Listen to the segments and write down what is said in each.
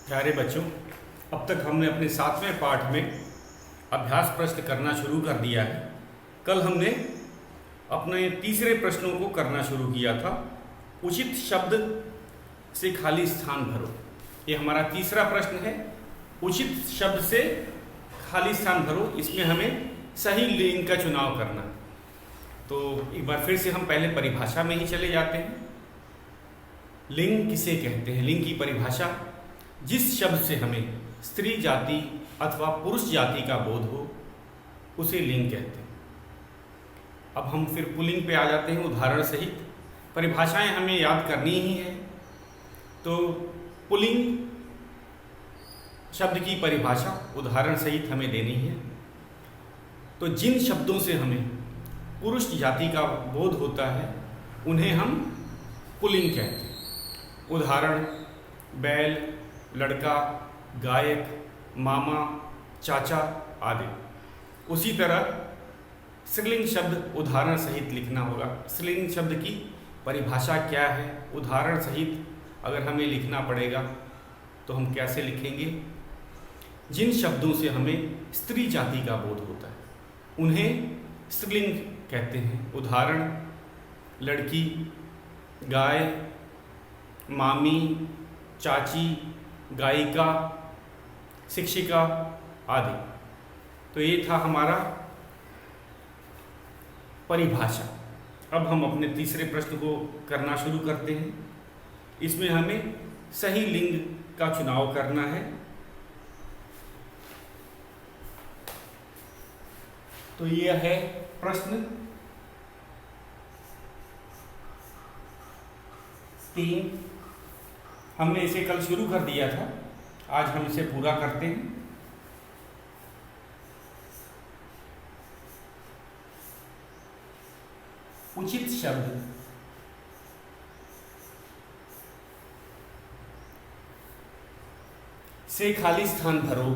प्यारे बच्चों, अब तक हमने अपने 7वें पाठ में अभ्यास प्रश्न करना शुरू कर दिया है। कल हमने अपने तीसरे प्रश्नों को करना शुरू किया था। उचित शब्द से खाली स्थान भरो, ये हमारा तीसरा प्रश्न है। उचित शब्द से खाली स्थान भरो, इसमें हमें सही लिंग का चुनाव करना। तो एक बार फिर से हम पहले परिभाषा में ही चले जाते हैं। लिंग किसे कहते हैं? लिंग की परिभाषा, जिस शब्द से हमें स्त्री जाति अथवा पुरुष जाति का बोध हो उसे लिंग कहते हैं। अब हम फिर पुल्लिंग पे आ जाते हैं उदाहरण सहित। परिभाषाएं हमें याद करनी ही है, तो पुल्लिंग शब्द की परिभाषा उदाहरण सहित हमें देनी है। तो जिन शब्दों से हमें पुरुष जाति का बोध होता है उन्हें हम पुल्लिंग कहते हैं। उदाहरण: बैल, लड़का, गायक, मामा, चाचा आदि। उसी तरह स्त्रीलिंग शब्द उदाहरण सहित लिखना होगा। स्त्रीलिंग शब्द की परिभाषा क्या है, उदाहरण सहित अगर हमें लिखना पड़ेगा तो हम कैसे लिखेंगे? जिन शब्दों से हमें स्त्री जाति का बोध होता है उन्हें स्त्रीलिंग कहते हैं। उदाहरण: लड़की, गाय, मामी, चाची, गायिका, शिक्षिका आदि। तो ये था हमारा परिभाषा। अब हम अपने तीसरे प्रश्न को करना शुरू करते हैं। इसमें हमें सही लिंग का चुनाव करना है। तो यह है प्रश्न 3। हमने इसे कल शुरू कर दिया था, आज हम इसे पूरा करते हैं। उचित शब्द से खाली स्थान भरो।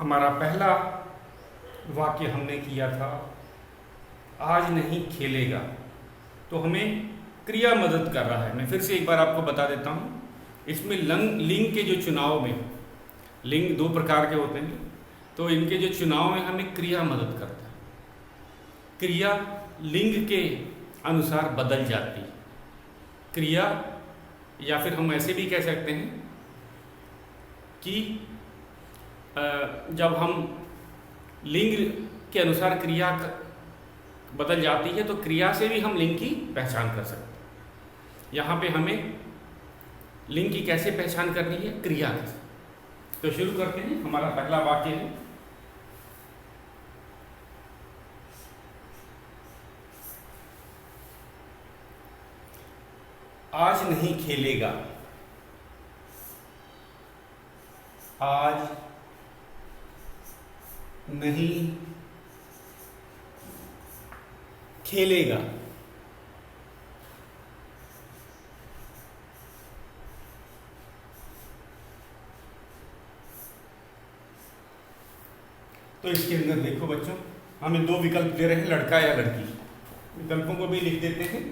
हमारा पहला वाक्य हमने किया था, आज नहीं खेलेगा। तो हमें क्रिया मदद कर रहा है। मैं फिर से एक बार आपको बता देता हूँ। इसमें लिंग के जो चुनाव में, लिंग दो प्रकार के होते हैं, तो इनके जो चुनाव में हमें क्रिया मदद करता है। क्रिया लिंग के अनुसार बदल जाती है। क्रिया, या फिर हम ऐसे भी कह सकते हैं कि जब हम लिंग के अनुसार क्रिया बदल जाती है तो क्रिया से भी हम लिंग की पहचान कर सकते हैं। यहाँ पे हमें लिंग की कैसे पहचान करनी है? क्रिया से। तो शुरू करते हैं। हमारा पहला वाक्य है, आज नहीं खेलेगा। आज नहीं खेलेगा। तो इसके अंदर देखो बच्चों, हमें दो विकल्प दे रहे हैं, लड़का या लड़की। विकल्पों को भी लिख देते हैं।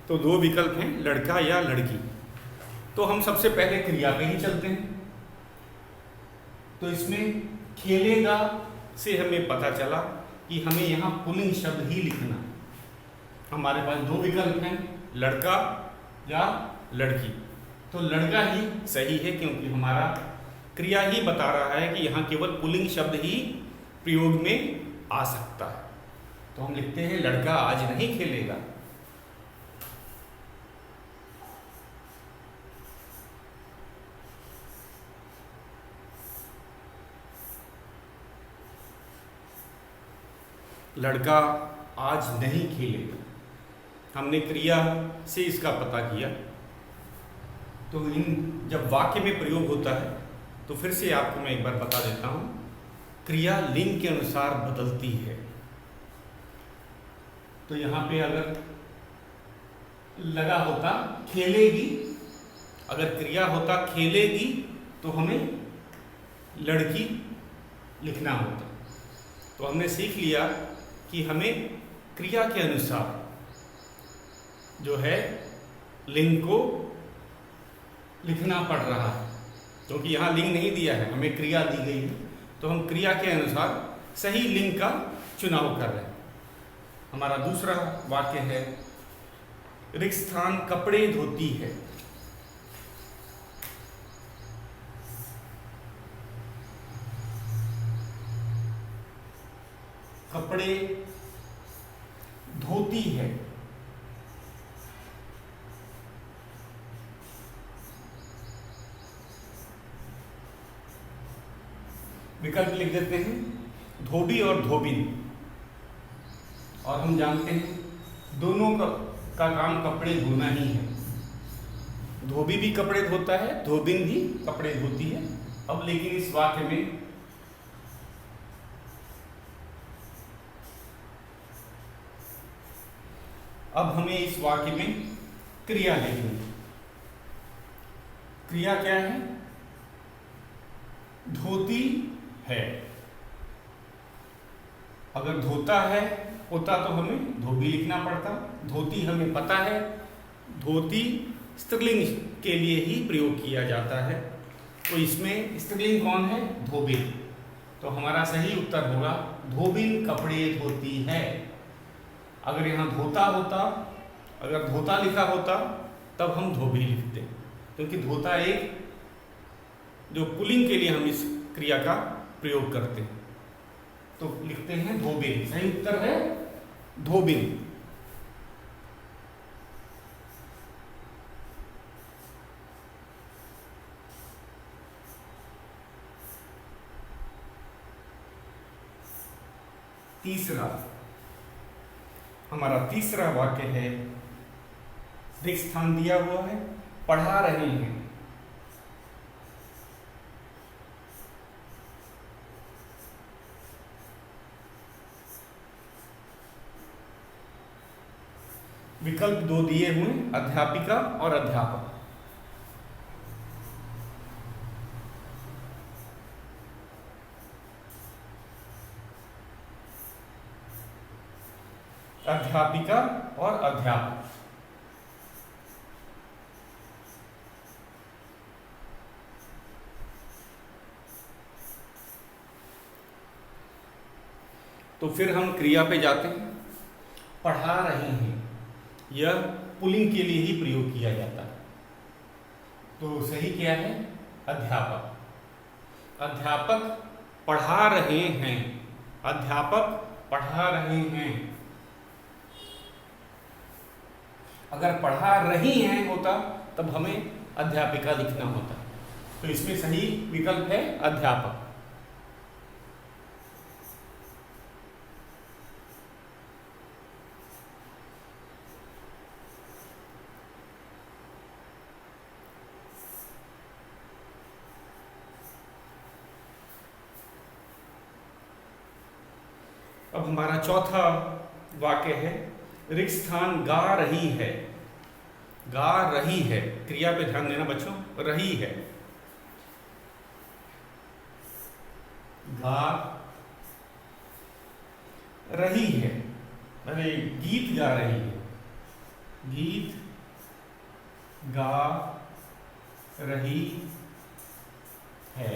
तो दो विकल्प हैं, लड़का या लड़की। तो हम सबसे पहले क्रिया पे ही चलते हैं। तो इसमें खेलेगा से हमें पता चला कि हमें यहाँ पुल्लिंग शब्द ही लिखना। हमारे पास दो विकल्प हैं, लड़का या लड़की। तो लड़का ही सही है, क्योंकि हमारा क्रिया ही बता रहा है कि यहाँ केवल पुल्लिंग शब्द ही प्रयोग में आ सकता है। तो हम लिखते हैं, लड़का आज नहीं खेलेगा। लड़का आज नहीं खेलेगा। हमने क्रिया से इसका पता किया। तो इन जब वाक्य में प्रयोग होता है तो फिर से आपको मैं एक बार बता देता हूँ, क्रिया लिंग के अनुसार बदलती है। तो यहाँ पे अगर लगा होता खेलेगी, अगर क्रिया होता खेलेगी तो हमें लड़की लिखना होता। तो हमने सीख लिया कि हमें क्रिया के अनुसार जो है लिंग को लिखना पड़ रहा है, क्योंकि यहाँ लिंग नहीं दिया है, हमें क्रिया दी गई है, तो हम क्रिया के अनुसार सही लिंग का चुनाव कर रहे हैं। हमारा दूसरा वाक्य है, रिक्त स्थान कपड़े धोती है। कपड़े धोती है। विकल्प लिख देते हैं, धोबी और धोबिन। और हम जानते हैं दोनों का काम कपड़े धोना ही है। धोबी भी कपड़े धोता है, धोबिन भी कपड़े धोती है। अब लेकिन इस वाक्य में अब हमें इस वाक्य में क्रिया लिखनी है। क्रिया क्या है? धोती है। अगर धोता है होता तो हमें धोबी लिखना पड़ता। धोती हमें पता है, धोती स्त्रीलिंग के लिए ही प्रयोग किया जाता है, तो इसमें स्त्रीलिंग कौन है? धोबिन। तो हमारा सही उत्तर होगा धोबिन कपड़े धोती है। अगर यहाँ धोता होता, अगर धोता लिखा होता तब हम धोबी लिखते, क्योंकि धोता एक जो पुल्लिंग के लिए हम इस क्रिया का प्रयोग करते हैं, तो लिखते हैं धोबिन। सही उत्तर है धोबिन। तीसरा, हमारा तीसरा वाक्य है, रिक्त स्थान दिया हुआ है, पढ़ा रहे हैं। विकल्प दो दिए हुए, अध्यापिका और अध्यापक। अध्यापिका और अध्यापक। तो फिर हम क्रिया पे जाते हैं। पढ़ा रहे हैं, यह पुल्लिंग के लिए ही प्रयोग किया जाता है, तो सही क्या है? अध्यापक। अध्यापक पढ़ा रहे हैं। अध्यापक पढ़ा रहे हैं। अगर पढ़ा रही हैं होता तब हमें अध्यापिका लिखना होता, तो इसमें सही विकल्प है अध्यापक। अब हमारा चौथा वाक्य है, रिक्त स्थान गा रही है। गा रही है, क्रिया पे ध्यान देना बच्चों, रही है। गा रही है, अरे गीत गा रही है। गीत गा रही है।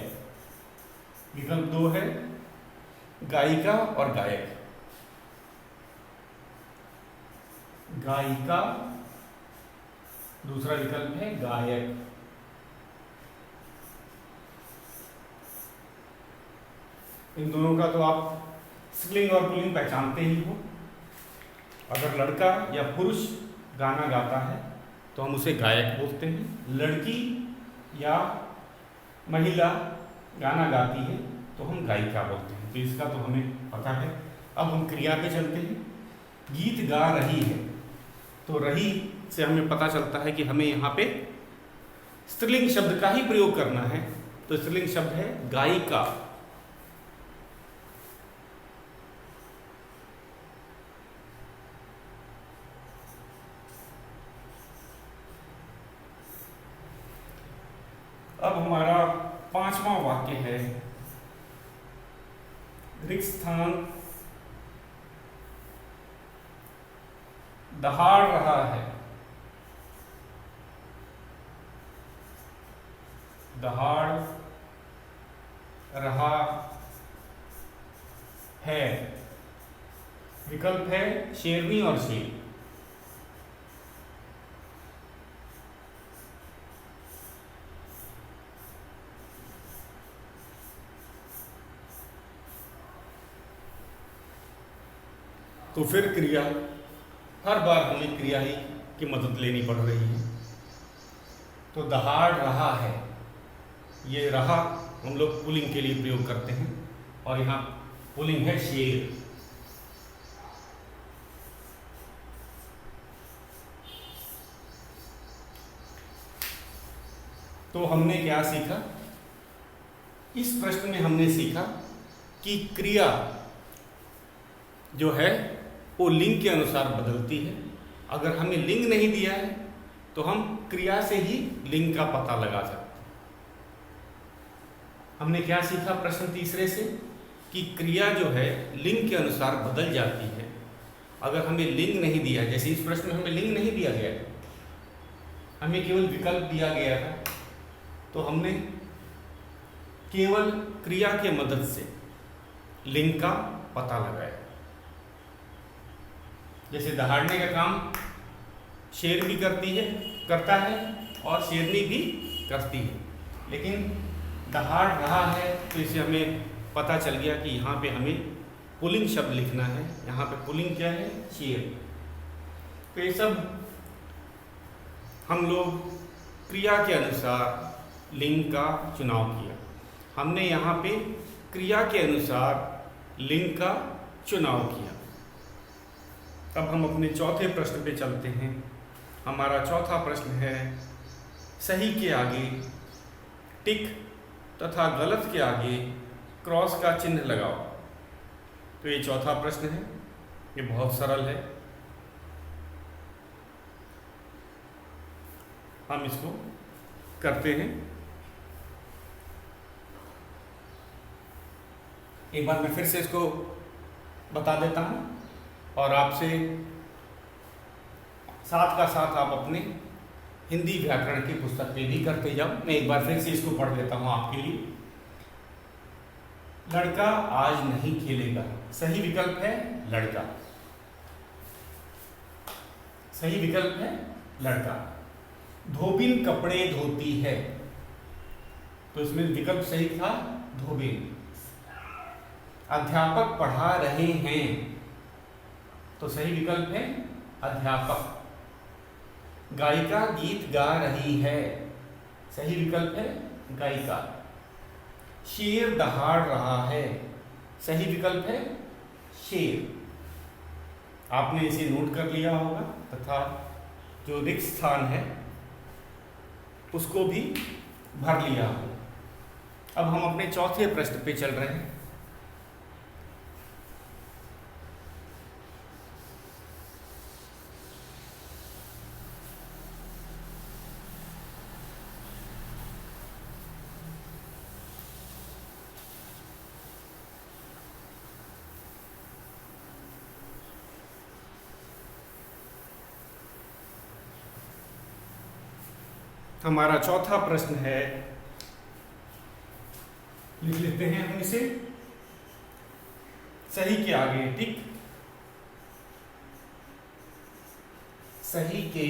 विकल्प दो है, गायिका और गायक। गायिका, दूसरा विकल्प है गायक। इन दोनों का तो आप स्त्रीलिंग और पुल्लिंग पहचानते ही हो। अगर लड़का या पुरुष गाना गाता है तो हम उसे गायक बोलते हैं। लड़की या महिला गाना गाती है तो हम गायिका बोलते हैं। तो इसका तो हमें पता है। अब हम क्रिया पे चलते हैं। गीत गा रही है, तो रही से हमें पता चलता है कि हमें यहाँ पे स्त्रीलिंग शब्द का ही प्रयोग करना है, तो स्त्रीलिंग शब्द है गायिका। अब हमारा 5वां वाक्य है, रिक्त स्थान दहाड़ रहा है। दहाड़ रहा है, विकल्प है शेरनी और शेर। तो फिर क्रिया, हर बार हमें क्रिया ही की मदद लेनी पड़ रही है। तो दहाड़ रहा है, ये रहा हम लोग पुल्लिंग के लिए प्रयोग करते हैं, और यहाँ पुल्लिंग है शेर। तो हमने क्या सीखा? इस प्रश्न में हमने सीखा कि क्रिया जो है वो लिंग के अनुसार बदलती है। अगर हमें लिंग नहीं दिया है तो हम क्रिया से ही लिंग का पता लगा सकते हैं। हमने क्या सीखा प्रश्न तीसरे से? कि क्रिया जो है लिंग के अनुसार बदल जाती है। अगर हमें लिंग नहीं दिया, जैसे इस प्रश्न में हमें लिंग नहीं दिया गया, हमें केवल विकल्प दिया गया था, तो हमने केवल क्रिया के मदद से लिंग का पता लगाया। जैसे दहाड़ने का काम शेर भी करता है और शेरनी भी करती है, लेकिन दहाड़ रहा है तो इसे हमें पता चल गया कि यहाँ पे हमें पुल्लिंग शब्द लिखना है। यहाँ पे पुल्लिंग क्या है? शेर। तो ये सब हम लोग क्रिया के अनुसार लिंग का चुनाव किया। हमने यहाँ पे क्रिया के अनुसार लिंग का चुनाव किया। अब हम अपने चौथे प्रश्न पे चलते हैं। हमारा चौथा प्रश्न है, सही के आगे टिक तथा गलत के आगे क्रॉस का चिन्ह लगाओ। तो ये चौथा प्रश्न है, ये बहुत सरल है। हम इसको करते हैं। एक बार मैं फिर से इसको बता देता हूँ और आपसे साथ का साथ आप अपने हिंदी व्याकरण की पुस्तक पे भी करते जाओ। मैं एक बार फिर से इसको पढ़ देता हूँ आपके लिए। लड़का आज नहीं खेलेगा, सही विकल्प है लड़का। सही विकल्प है लड़का। धोबिन कपड़े धोती है, तो इसमें विकल्प सही था धोबिन। अध्यापक पढ़ा रहे हैं, तो सही विकल्प है अध्यापक। गायिका गीत गा रही है, सही विकल्प है गायिका। शेर दहाड़ रहा है, सही विकल्प है शेर। आपने इसे नोट कर लिया होगा तथा जो रिक्त स्थान है उसको भी भर लिया होगा। अब हम अपने चौथे प्रश्न पे चल रहे हैं। हमारा चौथा प्रश्न है, लिख लेते हैं हम इसे। सही के आगे टिक, सही के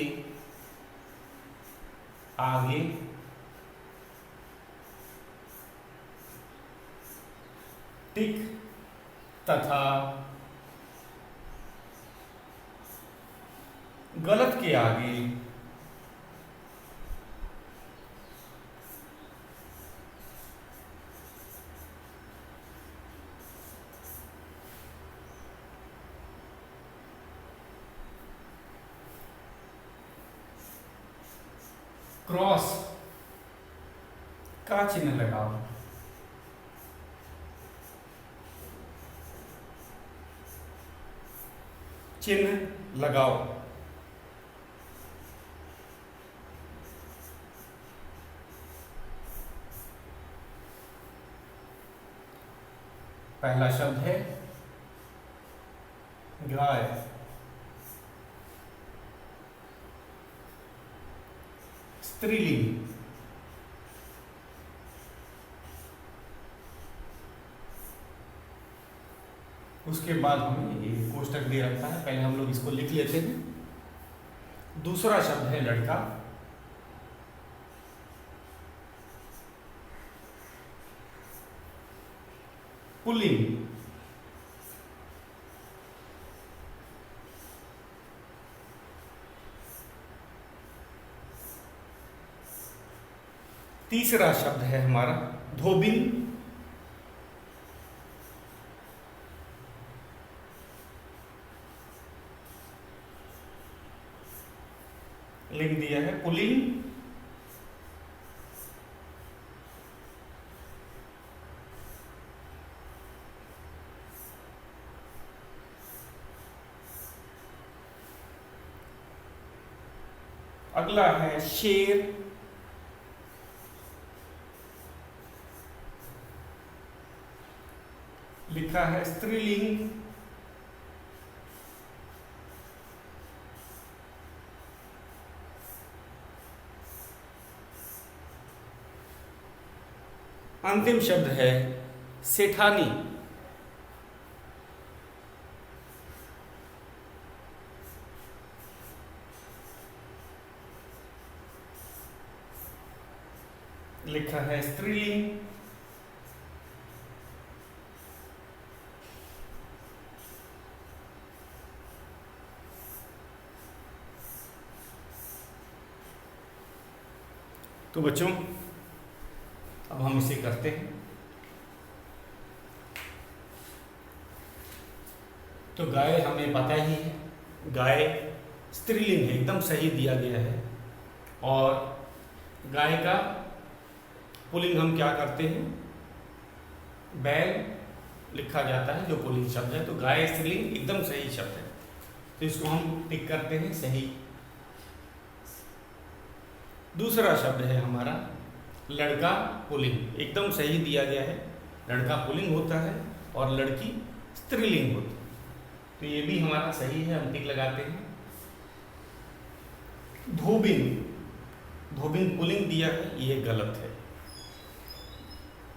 आगे टिक तथा गलत के आगे क्रॉस का चिन्ह लगाओ। चिन्ह लगाओ। पहला शब्द है गाय। स्त्रीलिंग। उसके बाद हमें ये कोष्टक दे रखा है, पहले हम लोग इसको लिख लेते हैं। दूसरा शब्द है लड़का। पुल्लिंग। तीसरा शब्द है हमारा धोबिन। लिंग दिया है पुल्लिंग। अगला है शेर। लिखा है स्त्रीलिंग। अंतिम शब्द है सेठानी। लिखा है स्त्रीलिंग। तो बच्चों अब हम इसे करते हैं। तो गाय हमें पता ही है, गाय स्त्रीलिंग है, एकदम सही दिया गया है। और गाय का पुल्लिंग हम क्या करते हैं, बैल लिखा जाता है जो पुल्लिंग शब्द है। तो गाय स्त्रीलिंग एकदम सही शब्द है, तो इसको हम टिक करते हैं सही। दूसरा शब्द है हमारा लड़का पुल्लिंग, एकदम सही दिया गया है। लड़का पुल्लिंग होता है और लड़की स्त्रीलिंग होती है, तो ये भी हमारा सही है, हम टिक लगाते हैं। धोबिन, धोबिन पुल्लिंग दिया है, ये गलत है।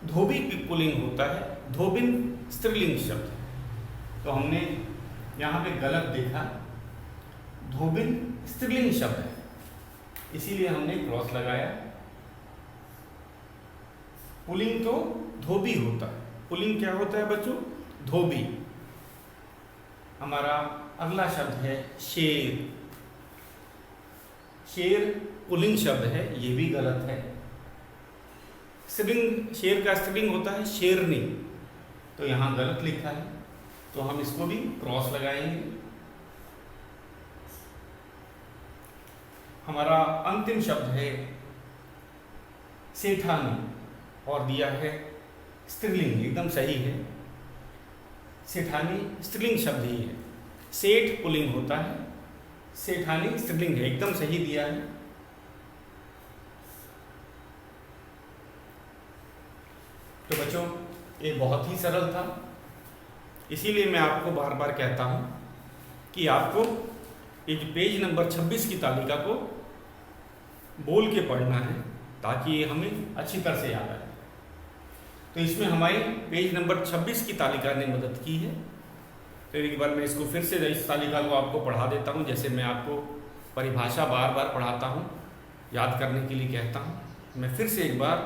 धोबी पुल्लिंग होता है, धोबिन स्त्रीलिंग शब्द है, तो हमने यहाँ पे गलत देखा। धोबिन स्त्रीलिंग शब्द है, इसीलिए हमने क्रॉस लगाया। पुल्लिंग तो धोबी होता है। पुल्लिंग क्या होता है बच्चों, धोबी। हमारा अगला शब्द है शेर। शेर पुल्लिंग शब्द है, ये भी गलत है। स्त्रीलिंग, शेर का स्त्रीलिंग होता है शेरनी, तो यहाँ गलत लिखा है, तो हम इसको भी क्रॉस लगाएंगे। हमारा अंतिम शब्द है सेठानी और दिया है स्त्रीलिंग, एकदम सही है। सेठानी स्त्रीलिंग शब्द ही है, सेठ पुल्लिंग होता है, सेठानी स्त्रीलिंग है, एकदम सही दिया है। तो बच्चों ये बहुत ही सरल था, इसीलिए मैं आपको बार बार कहता हूँ कि आपको ये जो पेज नंबर 26 की तालिका को बोल के पढ़ना है, ताकि ये हमें अच्छी तरह से याद आए। तो इसमें हमारी पेज नंबर 26 की तालिका ने मदद की है। तो एक बार मैं इसको फिर से इस तालिका को आपको पढ़ा देता हूँ, जैसे मैं आपको परिभाषा बार बार पढ़ाता हूँ, याद करने के लिए कहता हूँ। मैं फिर से एक बार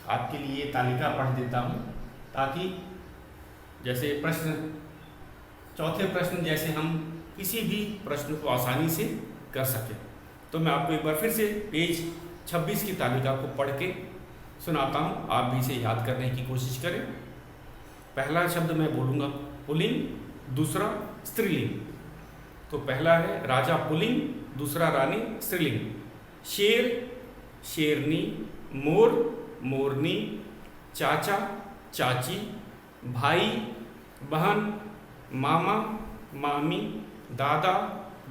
आपके लिए तालिका पढ़ देता हूँ, ताकि जैसे प्रश्न, चौथे प्रश्न जैसे हम किसी भी प्रश्न को आसानी से कर सकें। तो मैं आपको एक बार फिर से पेज 26 की तालिका को पढ़ के सुनाता हूँ, आप भी इसे याद करने की कोशिश करें। पहला शब्द मैं बोलूँगा पुल्लिंग, दूसरा स्त्रीलिंग। तो पहला है राजा पुल्लिंग, दूसरा रानी स्त्रीलिंग। शेर, शेरनी, मोर, मोरनी, चाचा चाची, भाई बहन, मामा मामी, दादा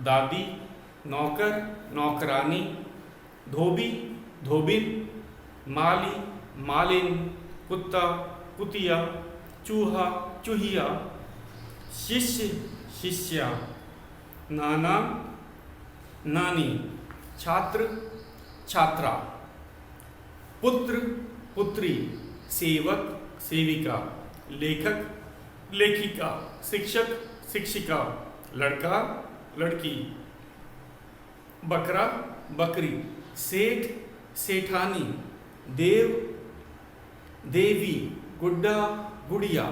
दादी, नौकर नौकरानी, धोबी धोबिन, माली मालिन, कुत्ता कुतिया, चूहा चूहिया, शिष्य शिष्या, नाना नानी, छात्र छात्रा, पुत्र पुत्री, सेवक सेविका, लेखक लेखिका, शिक्षक शिक्षिका, लड़का लड़की, बकरा बकरी, सेठ सेठानी, देव देवी, गुड्डा गुड़िया,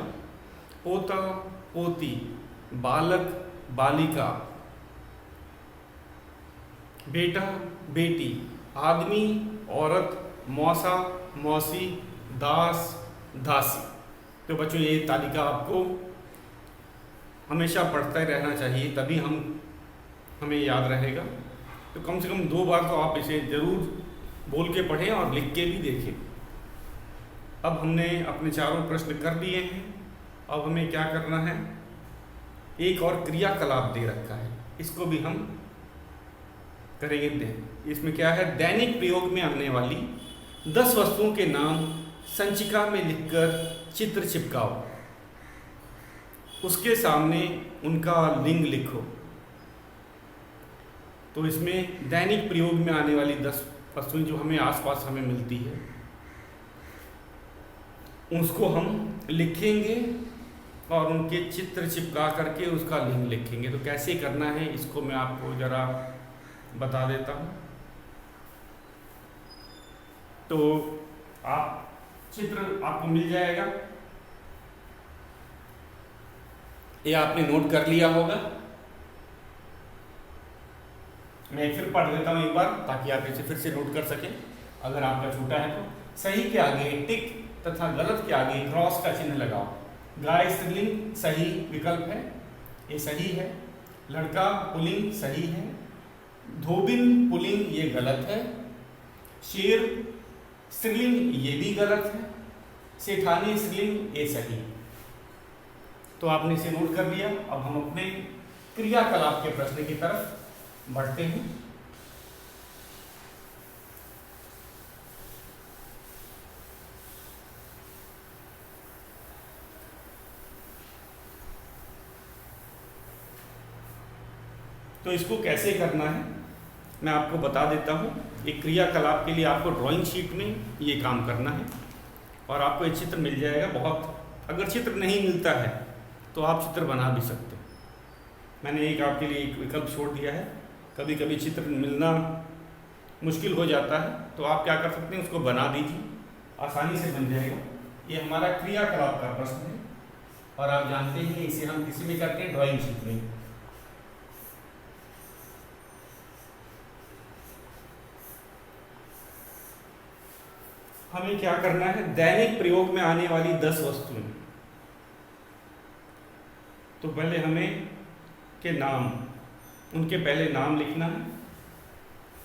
पोता पोती, बालक बालिका, बेटा बेटी, आदमी औरत, मौसा मौसी, दास दासी। तो बच्चों ये तालिका आपको हमेशा पढ़ते रहना चाहिए, तभी हमें याद रहेगा। तो कम से कम 2 बार तो आप इसे ज़रूर बोल के पढ़ें और लिख के भी देखें। अब हमने अपने चारों प्रश्न कर दिए हैं। अब हमें क्या करना है, एक और क्रियाकलाप दे रखा है, इसको भी हम करेंगे। इसमें क्या है, दैनिक प्रयोग में आने वाली 10 वस्तुओं के नाम संचिका में लिखकर चित्र चिपकाओ, उसके सामने उनका लिंग लिखो। तो इसमें दैनिक प्रयोग में आने वाली 10 वस्तुएं जो हमें आसपास हमें मिलती है, उसको हम लिखेंगे और उनके चित्र चिपका करके उसका लिंग लिखेंगे। तो कैसे करना है इसको मैं आपको ज़रा बता देता हूँ। तो आप चित्र आपको मिल जाएगा, ये आपने नोट कर लिया होगा। मैं फिर पढ़ देता हूँ एक बार ताकि आप इसे फिर से नोट कर सकें अगर आपका छूटा है तो। सही के आगे टिक तथा गलत के आगे क्रॉस का चिन्ह लगाओ। गाय स्त्रीलिंग सही विकल्प है, ये सही है। लड़का पुल्लिंग सही है। धोबिन पुल्लिंग ये गलत है। शेर स्त्रीलिंग ये भी गलत है। सेठानी स्त्रीलिंग ये सही है। तो आपने इसे नोट कर लिया। अब हम अपने क्रियाकलाप के प्रश्न की तरफ बढ़ते हैं। तो इसको कैसे करना है मैं आपको बता देता हूँ। एक क्रियाकलाप के लिए आपको ड्राइंग शीट में ये काम करना है और आपको ये चित्र मिल जाएगा। बहुत अगर चित्र नहीं मिलता है तो आप चित्र बना भी सकते हो। मैंने एक आपके लिए एक विकल्प छोड़ दिया है। कभी कभी चित्र मिलना मुश्किल हो जाता है तो आप क्या कर सकते हैं, उसको बना दीजिए, आसानी से बन जाएगा। ये हमारा क्रियाकलाप का प्रश्न है और आप जानते हैं इसे हम किसी में करते हैं, ड्राइंग शीट में। हमें क्या करना है, दैनिक प्रयोग में आने वाली 10 वस्तुएं। तो पहले हमें के नाम, उनके पहले नाम लिखना है।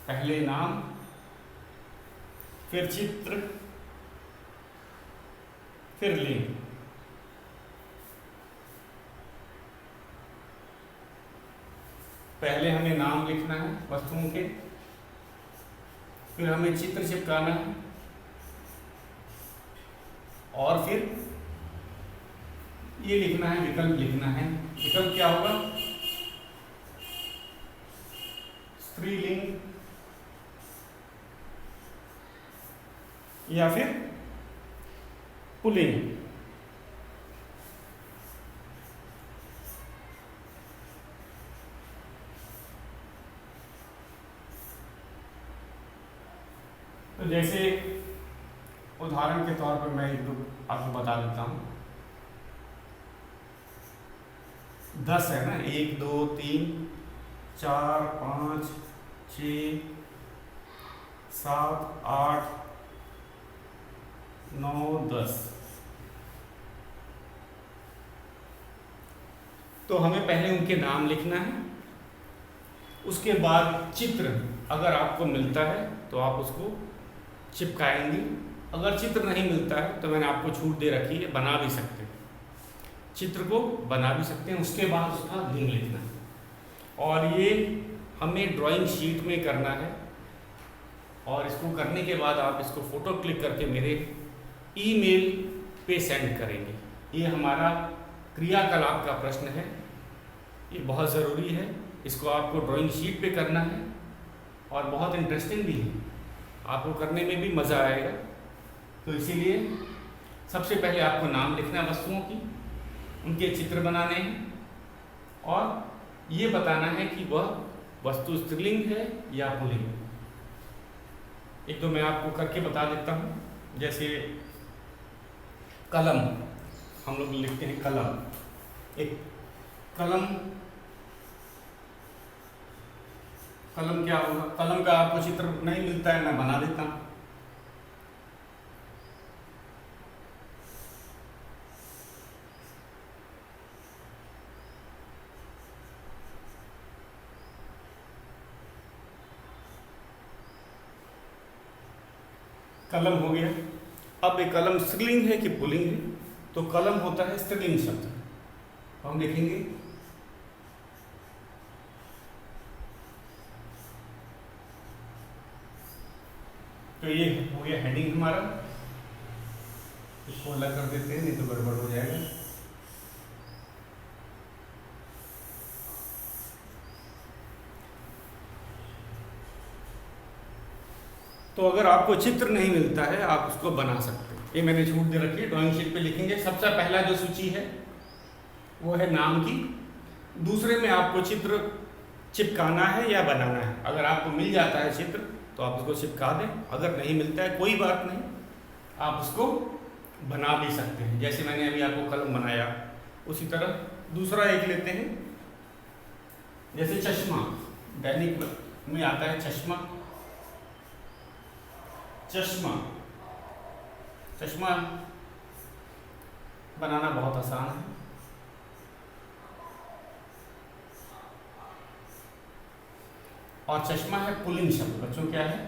पहले नाम, फिर चित्र, फिर लिंग। पहले हमें नाम लिखना है वस्तुओं के, फिर हमें चित्र चिपकाना है और फिर ये लिखना है, विकल्प लिखना है। विकल्प क्या होगा, स्त्रीलिंग या फिर पुल्लिंग। तो जैसे उदाहरण के तौर पर मैं एक दो आपको बता देता हूं। 10 है ना, 1 2 3 4 5 6 7 8 9 10। तो हमें पहले उनके नाम लिखना है, उसके बाद चित्र अगर आपको मिलता है तो आप उसको चिपकाएंगे अगर चित्र नहीं मिलता है तो मैंने आपको छूट दे रखी है, बना भी सकते हैं, चित्र को बना भी सकते हैं, उसके बाद उसका लिंक लिखना है। और ये हमें ड्राइंग शीट में करना है, और इसको करने के बाद आप इसको फ़ोटो क्लिक करके मेरे ईमेल पे सेंड करेंगे। ये हमारा क्रियाकलाप का प्रश्न है, ये बहुत ज़रूरी है, इसको आपको ड्राइंग शीट पे करना है और बहुत इंटरेस्टिंग भी है, आपको करने में भी मज़ा आएगा। तो इसीलिए सबसे पहले आपको नाम लिखना है वस्तुओं की, उनके चित्र बनाने हैं और ये बताना है कि वह वस्तु स्त्रीलिंग है या पुल्लिंग। एक तो मैं आपको करके बता देता हूँ, जैसे कलम, हम लोग लिखते हैं कलम, एक कलम, कलम क्या होगा, कलम का आपको चित्र नहीं मिलता है, मैं बना देता हूँ। कलम हो गया। अब ये कलम स्त्रीलिंग है कि पुल्लिंग है, तो कलम होता है स्त्रीलिंग शब्द, तो हम लिखेंगे तो ये हो गया हेडिंग हमारा, इसको अलग कर देते हैं नहीं तो गड़बड़ हो जाएगा। तो अगर आपको चित्र नहीं मिलता है आप उसको बना सकते हैं, ये मैंने छूट दे रखी है, ड्राइंग शीट पे लिखेंगे। सबसे पहला जो सूची है वो है नाम की, दूसरे में आपको चित्र चिपकाना है या बनाना है। अगर आपको मिल जाता है चित्र तो आप उसको चिपका दें, अगर नहीं मिलता है कोई बात नहीं, आप उसको बना भी सकते हैं। जैसे मैंने अभी आपको कलम बनाया, उसी तरह दूसरा एक लेते हैं, जैसे चश्मा, दैनिक में आता है चश्मा, चश्मा, चश्मा बनाना बहुत आसान है। और चश्मा है पुल्लिंग शब्द, बच्चों क्या है,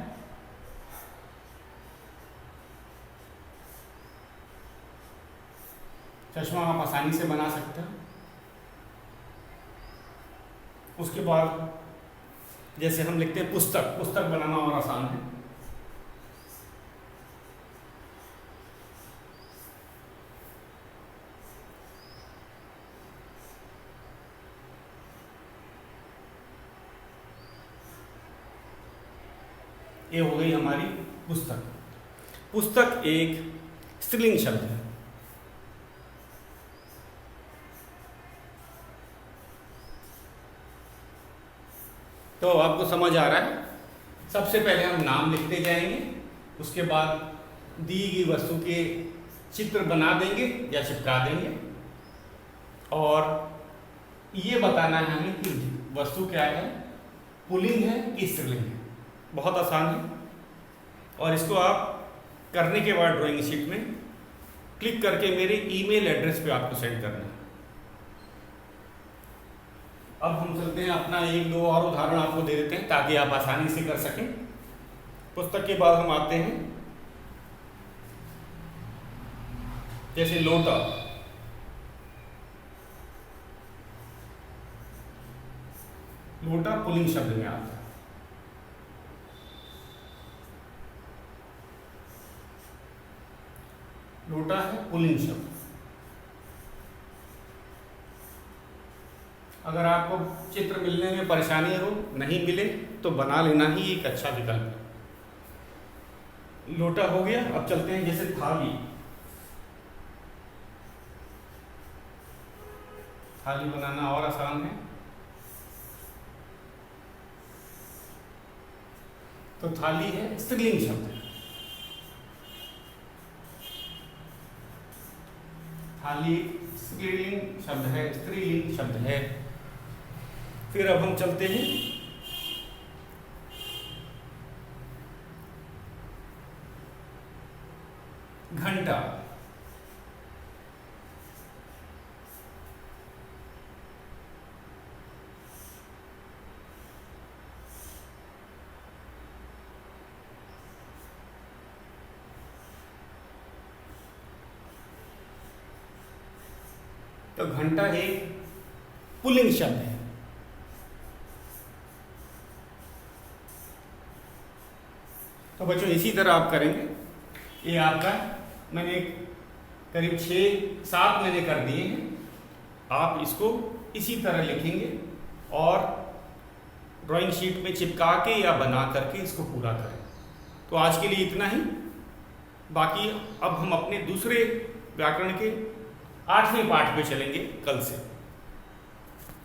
चश्मा आप आसानी से बना सकते हैं। उसके बाद जैसे हम लिखते हैं पुस्तक, पुस्तक बनाना और आसान है। ये हो गई हमारी पुस्तक। पुस्तक एक स्त्रीलिंग शब्द है। तो आपको समझ आ रहा है, सबसे पहले हम नाम लिखते जाएंगे, उसके बाद दी गई वस्तु के चित्र बना देंगे या चिपका देंगे, और ये बताना है हमें कि वस्तु क्या है, पुल्लिंग है कि स्त्रीलिंग है। बहुत आसान है, और इसको आप करने के बाद ड्राइंग शीट में क्लिक करके मेरे ईमेल एड्रेस पे आपको सेंड करना है। अब हम चलते हैं, अपना एक दो और उदाहरण आपको दे देते हैं ताकि आप आसानी से कर सकें। पुस्तक के बाद हम आते हैं, जैसे लोटा, लोटा पुल्लिंग शब्द में आता है। लोटा है पुल्लिंग शब्द। अगर आपको चित्र मिलने में परेशानी हो, नहीं मिले तो बना लेना ही एक अच्छा विकल्प है। लोटा हो गया। अब चलते हैं जैसे थाली, थाली बनाना और आसान है। तो थाली है स्त्रीलिंग शब्द है, थाली स्त्रीलिंग शब्द है, स्त्रीलिंग शब्द है। फिर अब हम चलते हैं घंटा, तो घंटा एक पुल्लिंग शब्द है। तो बच्चों इसी तरह आप करेंगे। ये आपका मैंने करीब 6-7 मैंने कर दिए हैं। आप इसको इसी तरह लिखेंगे और ड्राइंग शीट में चिपका के या बना करके इसको पूरा करें। तो आज के लिए इतना ही। बाकी अब हम अपने दूसरे व्याकरण के 8वें पाठ पे चलेंगे कल से।